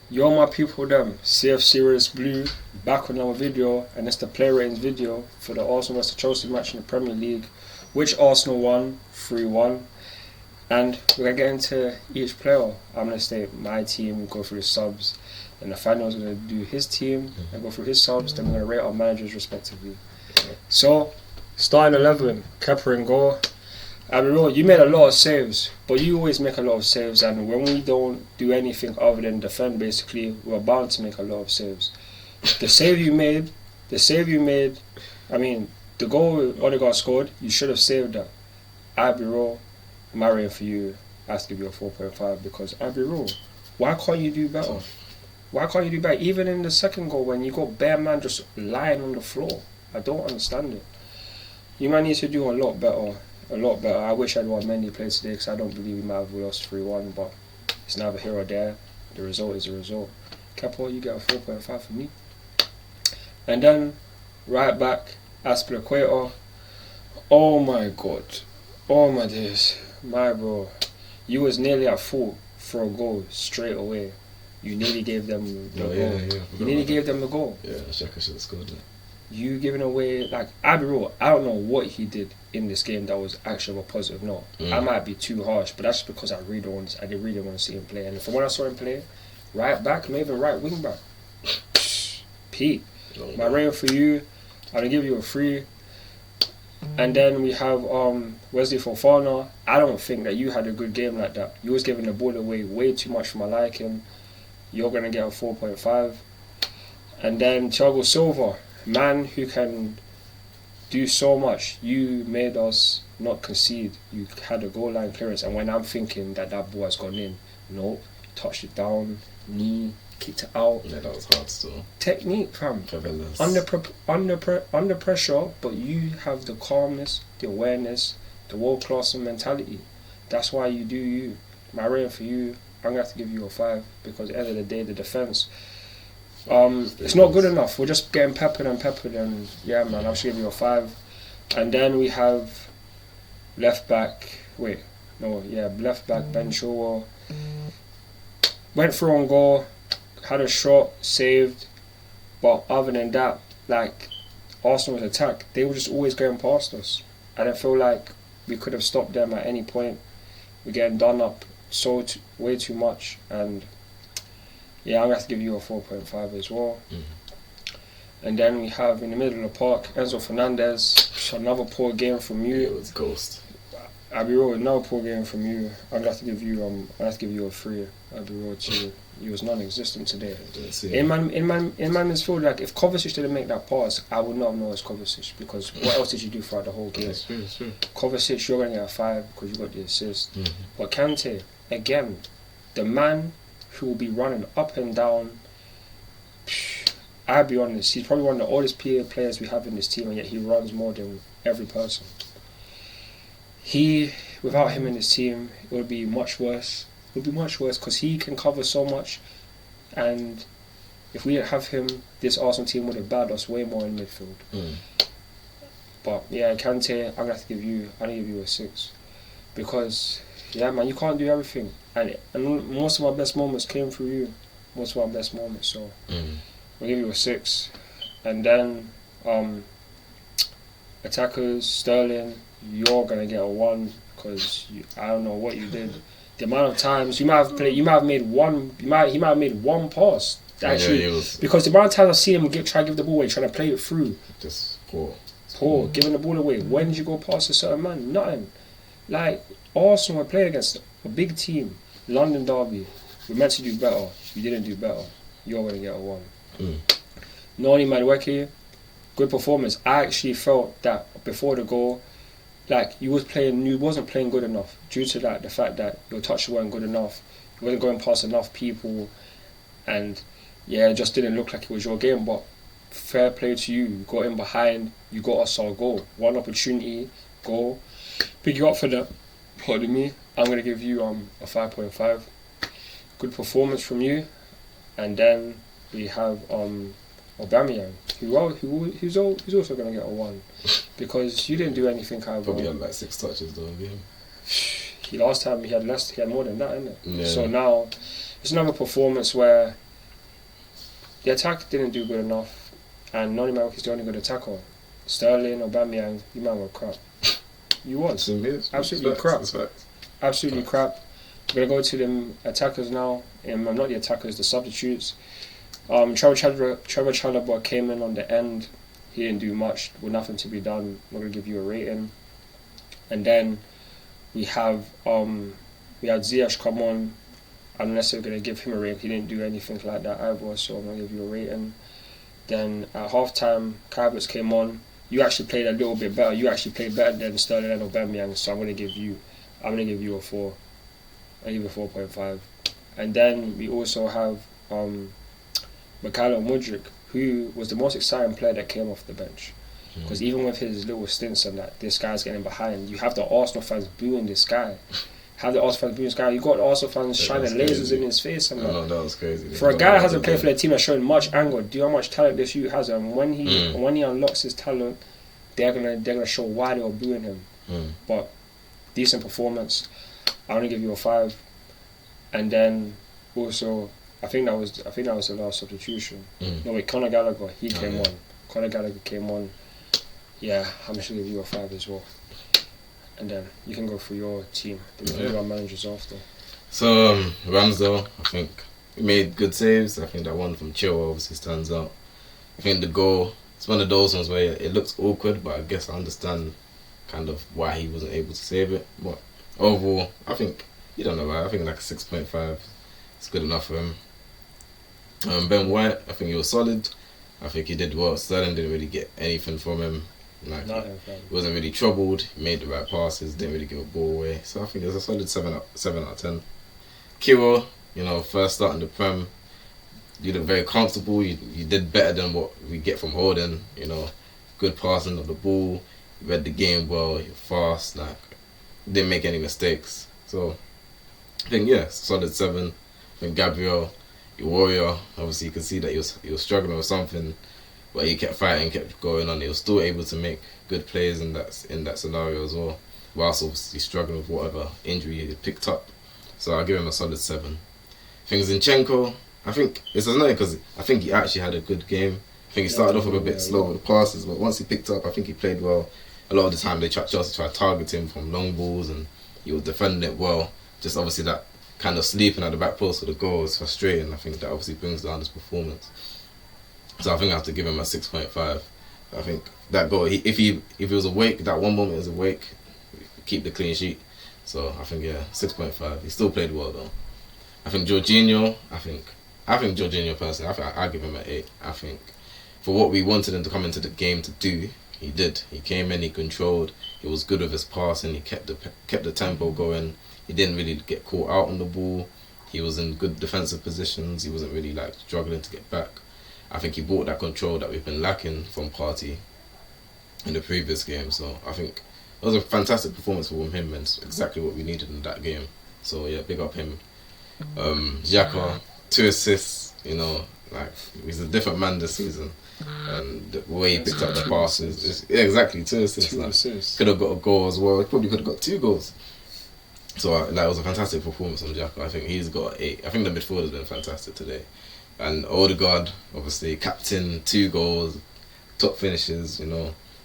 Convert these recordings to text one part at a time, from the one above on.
Yo, my people, them CF Serious Blue back with another video, and it's the player ratings video for the Arsenal vs Chelsea match in the Premier League, which Arsenal won 3-1. And we're gonna get into each player. I'm gonna state my team, go through the subs, and Nathaniel's gonna do his team and go through his subs. Then we're gonna rate our managers respectively. So, starting 11, Kepa in goal. I mean, you made a lot of saves, but you always make a lot of saves, and when we don't do anything other than defend, basically, we're bound to make a lot of saves. The save you made, I mean, the goal Odegaard scored, you should have saved that. I'd be real, my rating for you, I have to give you a 4.5 because I'd be real. Why can't you do better? Why can't you do better? Even in the second goal, when you got bare man just lying on the floor, I don't understand it. You might need to do a lot better. I wish I'd won many plays today because I don't believe we might have lost 3-1, but it's neither here or there. The result is the result. Kepa, you get a 4.5 for me. And then, right back, Aspilicueta. Oh my god. Oh my days. My bro. You was nearly at fault for a goal straight away. You nearly gave them the goal. Yeah, you nearly gave them the goal. Yeah, Xhaka should have scored that. You giving away, like, I'll be real, I don't know what he did in this game that was actually a positive note. I might be too harsh, but that's because I really want to see him play. And from when I saw him play, right back, maybe right wing back, Pete. My rating for you, I'm going to give you a 3. And then we have Wesley Fofana. I don't think that you had a good game like that. You was giving the ball away way too much for my liking. You're going to get a 4.5. And then Thiago Silva. Man who can do so much. You made us not concede. You had a goal line clearance, and when I'm thinking that ball has gone in, no, touched it down, knee, kicked it out. Yeah, that was hard still. Technique, fam. Under pressure, but you have the calmness, the awareness, the world class mentality. That's why you do you. My rating for you, I'm gonna have to give you a 5 because at the end of the day, the defense. It's not good enough. We're just getting peppered, and yeah, man, I'll just give you a 5. And then we have left back. Ben Chilwell went through on goal, had a shot, saved, but other than that, like Arsenal's attack, they were just always going past us, and I feel like we could have stopped them at any point. We're getting done up way too much, and yeah, I'm going to have to give you a 4.5 as well. And then we have in the middle of the park, Enzo Fernandez. Another poor game from you. Yeah, it was ghost. I'll be real, another poor game from you. I'm going to have to give you a 3. I'll be real to you. He was non-existent today. In my midfield, like if Kovacic didn't make that pass, I would not have known it's Kovacic, because what else did you do throughout the whole game? That's true. Kovacic, you're going to get a 5 because you got the assist. But Kante, again, the man who will be running up and down. I'll be honest, he's probably one of the oldest players we have in this team, and yet he runs more than every person. Without him in this team, it would be much worse. It would be much worse because he can cover so much, and if we didn't have him, this Arsenal team would have battered us way more in midfield. But yeah, Kante, I'm gonna have to give you a 6 because yeah, man, you can't do everything, and most of my best moments came through you. So I'll give you a 6. And then attackers, Sterling, you're gonna get a 1 because I don't know what you did. The amount of times he might have made one pass actually, because the amount of times I see him try to give the ball away, trying to play it through, just poor, giving the ball away. When did you go past a certain man? Nothing. Like Arsenal were playing against a big team, London derby. We're meant to do better. We didn't do better. You're gonna get a 1. Noni Madueke, good performance. I actually felt that before the goal, like you wasn't playing good enough due to that, the fact that your touches weren't good enough. You wasn't going past enough people, and yeah, it just didn't look like it was your game. But fair play to you. You got in behind. You got us our goal. One opportunity, goal. Pick you up for that. Pardon me. I'm gonna give you a 5.5. Good performance from you. And then we have Aubameyang, who's also going to get a 1 because you didn't do anything. Probably had like 6 touches though game. Last time he had more than that, innit? Yeah. So now it's another performance where the attack didn't do good enough, and Noni Madueke is the only good attacker. Sterling, Aubameyang, you man were crap. You was. Absolutely crap. Absolutely crap. We're going to go to them attackers now. Not the attackers, the substitutes. Trevor Chalobah came in on the end. He didn't do much, with nothing to be done. I'm not going to give you a rating. And then we had Ziyech come on. I'm not necessarily going to give him a rating. He didn't do anything like that either, so I'm going to give you a rating. Then at half time, Kai Havertz came on. You actually played a little bit better. You actually played better than Sterling and Aubameyang, so I'm going to give you a 4. I give you a 4.5. And then we also have Mikhailo Mudryk, who was the most exciting player that came off the bench. Because even with his little stints and that, this guy's getting behind. You have the Arsenal fans booing this guy. You got the Arsenal fans shining lasers in his face. And that was crazy. For a guy that hasn't played for the team that's showing much anger, do you know how much talent this youth has? And when he unlocks his talent, they're gonna show why they were booing him. But decent performance. I'm gonna give you a 5. And then also, I think that was the last substitution. No wait, Conor Gallagher, he came on. Conor Gallagher came on. Yeah, I'm just gonna give you a 5 as well. And then you can go for your team. Then we can do our managers after. So Ramsdale, I think he made good saves. I think that one from Chilwell obviously stands out. I think the goal, it's one of those ones where it looks awkward, but I guess I understand kind of why he wasn't able to save it. But overall, I think, you don't know, right? I think like a 6.5 is good enough for him. Ben White, I think he was solid. I think he did well. Sterling didn't really get anything from him. Like, he wasn't really troubled. He made the right passes. Didn't really give a ball away. So I think it's a solid 7 out of 10. Kiro, first start in the Prem, you look very comfortable. You did better than what we get from Holden. Good passing of the ball. You read the game well. You're fast. Like, didn't make any mistakes. So I think solid 7. I think Gabriel, your warrior. Obviously, you can see that he was struggling with something. But he kept fighting, kept going on. He was still able to make good plays in that scenario as well, whilst obviously struggling with whatever injury he picked up. So I'll give him a solid 7. I think Zinchenko, I think it's annoying because I think he actually had a good game. I think he started off a bit slow with the passes, but once he picked up, I think he played well. A lot of the time, Chelsea tried to target him from long balls, and he was defending it well. Just obviously that kind of sleeping at the back post for the goal is frustrating. I think that obviously brings down his performance. So I think I have to give him a 6.5. I think that goal, if he was awake, that one moment he was awake, keep the clean sheet. So I think 6.5. He still played well though. I think Jorginho, I think Jorginho personally, I give him an 8. I think for what we wanted him to come into the game to do, he did. He came in, he controlled, he was good with his passing, he kept the tempo going. He didn't really get caught out on the ball. He was in good defensive positions. He wasn't really like struggling to get back. I think he brought that control that we've been lacking from Partey in the previous game. So I think it was a fantastic performance from him, and exactly what we needed in that game. So yeah, big up him. Xhaka, 2 assists. Like he's a different man this season, and the way he picked up the passes, exactly 2 assists. 2 assists. Could have got a goal as well. He probably could have got 2 goals. So that was a fantastic performance from Xhaka. I think he's got 8. I think the midfield has been fantastic today. And Odegaard, obviously, captain, 2 goals, top finishes,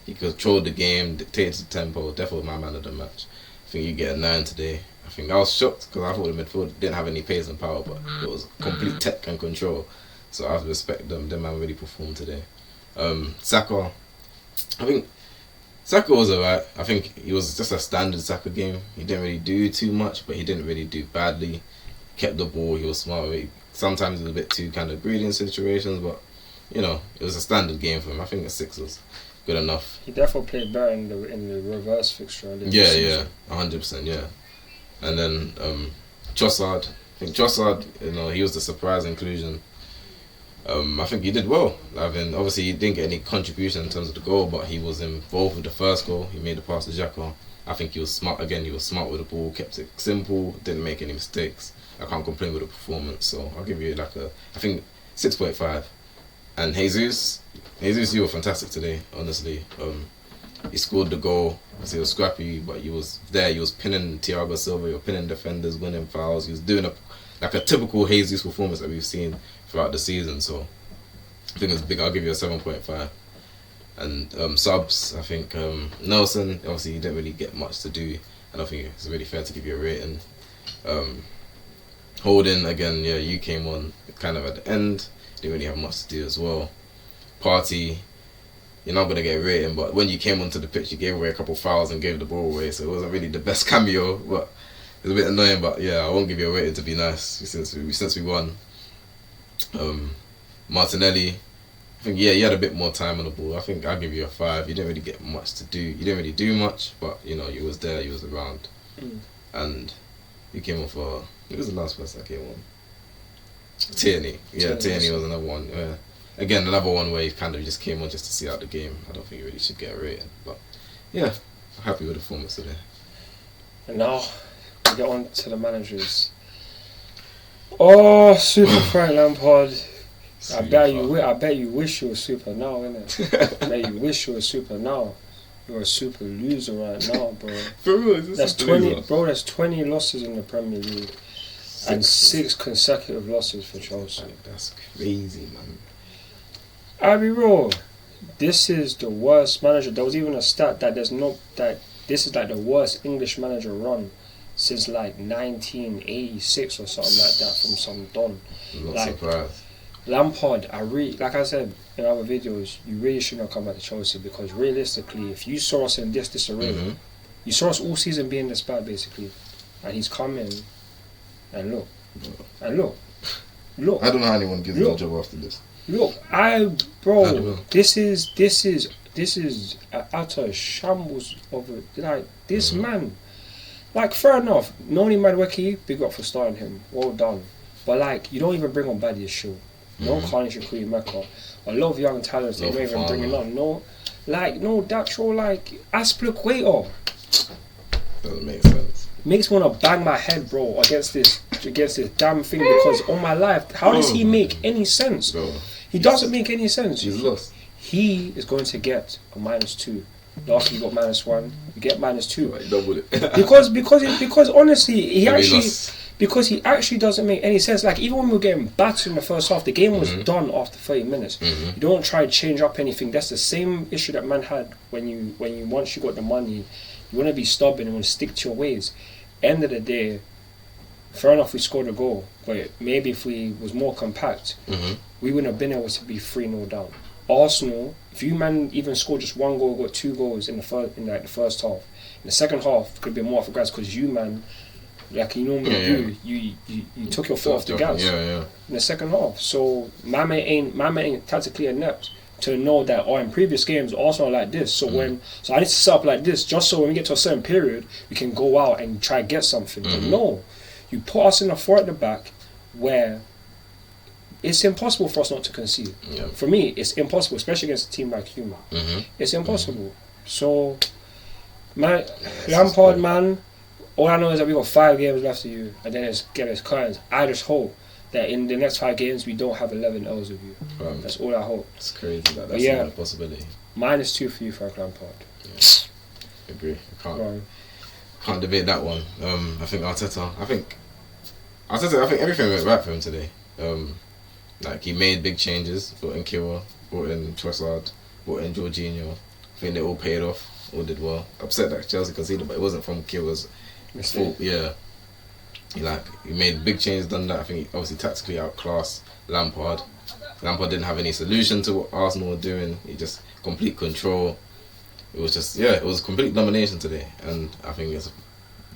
he controlled the game, dictated the tempo, definitely my man of the match. I think you get a 9 today. I think I was shocked because I thought the midfield didn't have any pace and power, but it was complete tech and control. So I have to respect them. Them man really performed today. Saka, I think Saka was alright. I think he was just a standard Saka game. He didn't really do too much, but he didn't really do badly. Kept the ball, he was smart. Sometimes he was a bit too kind of greedy in situations, but it was a standard game for him. I think a 6 was good enough. He definitely played better in the reverse fixture. 100%, yeah. And then Trossard. I think Trossard, he was the surprise inclusion. I think he did well. I mean, obviously he didn't get any contribution in terms of the goal, but he was involved with the first goal. He made the pass to Xhaka. I think he was smart again. He was smart with the ball, kept it simple, didn't make any mistakes. I can't complain with the performance, so I'll give you I think 6.5. And Jesus, you were fantastic today, honestly. He scored the goal. He was scrappy, but he was there. He was pinning Thiago Silva, he was pinning defenders, winning fouls. He was doing a typical Jesus performance that we've seen throughout the season. So I think it's big. I'll give you a 7.5. And subs, I think Nelson, obviously he didn't really get much to do. I don't think it's really fair to give you a rating. Holding, again, yeah, you came on kind of at the end. Didn't really have much to do as well. Party, you're not going to get a rating, but when you came onto the pitch, you gave away a couple fouls and gave the ball away, so it wasn't really the best cameo, but it was a bit annoying. But yeah, I won't give you a rating to be nice since we won. Martinelli, I think, yeah, you had a bit more time on the ball. I think I'll give you a 5. You didn't really get much to do. You didn't really do much, but you know, you was there, you was around. And you came on for, who was the last person that came on? Tierney. Yeah, Tierney was another one. Yeah. Again, another one where he kind of just came on just to see out the game. I don't think he really should get a rating. But yeah, I'm happy with the performance today. And now, we get on to the managers. Oh, Super Frank Lampard. I bet you wish you were super now, innit? I bet you wish you were super now. You're a super loser right now, bro. For real, that's 20, bro. That's 20 losses in the Premier League, and 6 consecutive losses for Chelsea. That's crazy, man. I'll be real. This is the worst manager. There was even a stat that this is like the worst English manager run since like 1986 or something like that from some don. I'm not surprised. Lampard, like I said in other videos, you really should not come back to Chelsea, because realistically, if you saw us in this array, you saw us all season being this bad basically, and he's coming and look. I don't know how anyone gives him a job after this. Look, this is an utter shambles of it. Like this man, like fair enough. Noni Madueke, big up for starting him. Well done. But like, you don't even bring on Badia's show. No Carnage Shakuri Mecca. A lot of young talents they don't even bring it on. No that's all like Aspilicueta. Doesn't make sense. Makes me wanna bang my head, bro, against this damn thing, because on my life, how does he make any sense? Bro, he doesn't make any sense. He's lost. He is going to get a -2. Last week you got -1. You get -2. Right, double it. because honestly, he actually doesn't make any sense. Like, even when we were getting battered in the first half, the game was done after 30 minutes. You don't try to change up anything. That's the same issue that man had when you once you got the money, you want to be stubborn and want to stick to your ways. End of the day, fair enough, we scored a goal, but maybe if we was more compact, we wouldn't have been able to be 3-0 down. Arsenal, if you man even scored just 1 goal, got 2 goals in the first half. In the second half, could be more for guys, because you man, like you normally do, you took your foot off the gas in the second half. So Mame ain't tactically inept to know that in previous games Arsenal are like this. So so I need to set up like this, just so when we get to a certain period we can go out and try to get something. But no, you put us in a 4 at the back where it's impossible for us not to concede. For me, it's impossible, especially against a team like you, man. It's impossible. So man, Lampard, man, all I know is that we got 5 games left of you, and then it's get his curtains. I just hope that in the next 5 games we don't have 11 L's with you. That's all I hope. It's crazy. That's not a possibility. -2 for you, Frank Lampard. Yeah. Agree. Can't debate that one. I think Arteta. I think everything went right for him today. Like, he made big changes. Brought in Kira, brought in Trossard, brought in Jorginho. I think they all paid off. All did well. Upset that Chelsea conceded, but it wasn't from Kira's fault. Yeah. He made big changes, done that. I think he obviously tactically outclassed Lampard. Lampard didn't have any solution to what Arsenal were doing. He just complete control. It was just, it was complete domination today. And I think it's,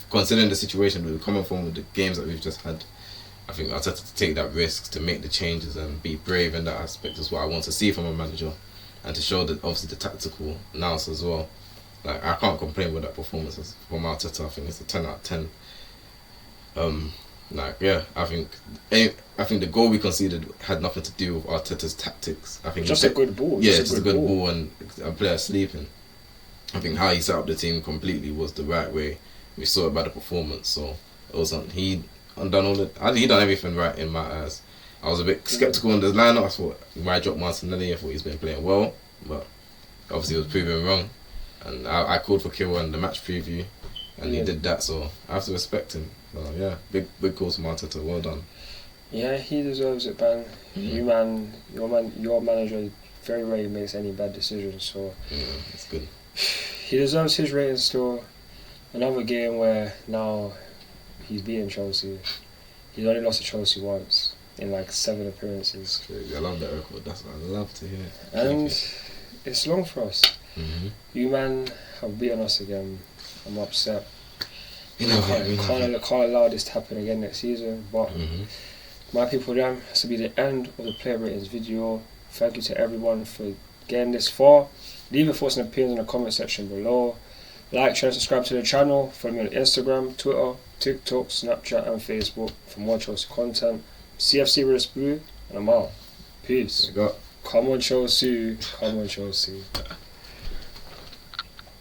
considering the situation we were coming from with the games that we've just had, I think Arteta to take that risk, to make the changes and be brave in that aspect is what I want to see from a manager, and to show that obviously the tactical nous as well. Like, I can't complain with that performance from Arteta. I think it's a 10 out of 10. I think the goal we conceded had nothing to do with Arteta's tactics. I think just a good ball. Yeah, just a good ball and a player sleeping. I think how he set up the team completely was the right way. We saw it by the performance. So it wasn't he done everything right in my eyes. I was a bit sceptical on the lineup. I thought he might drop Martinelli. I thought he's been playing well, but obviously he was proven wrong. And I called for Kira in the match preview, and he did that. So I have to respect him. So yeah, big calls from Arteta. Well done. Yeah, he deserves it, man. Your manager very rarely makes any bad decisions, so Yeah, it's good. he deserves his rating still. Another game where now he's beating Chelsea. He's only lost to Chelsea once in like 7 appearances. I love that record. That's what I love to hear. And it's long for us. Mm-hmm. You man have beaten us again. I'm upset. We know Can't allow this to happen again next season. But my people, that has to be the end of the player ratings video. Thank you to everyone for getting this far. Leave your thoughts and opinions in the comment section below. Like, share, and subscribe to the channel. Follow me on Instagram, Twitter, TikTok, Snapchat and Facebook for more Chelsea content. CFC with Blue, and I'm out. Peace. Go. Come on Chelsea. Come on Chelsea.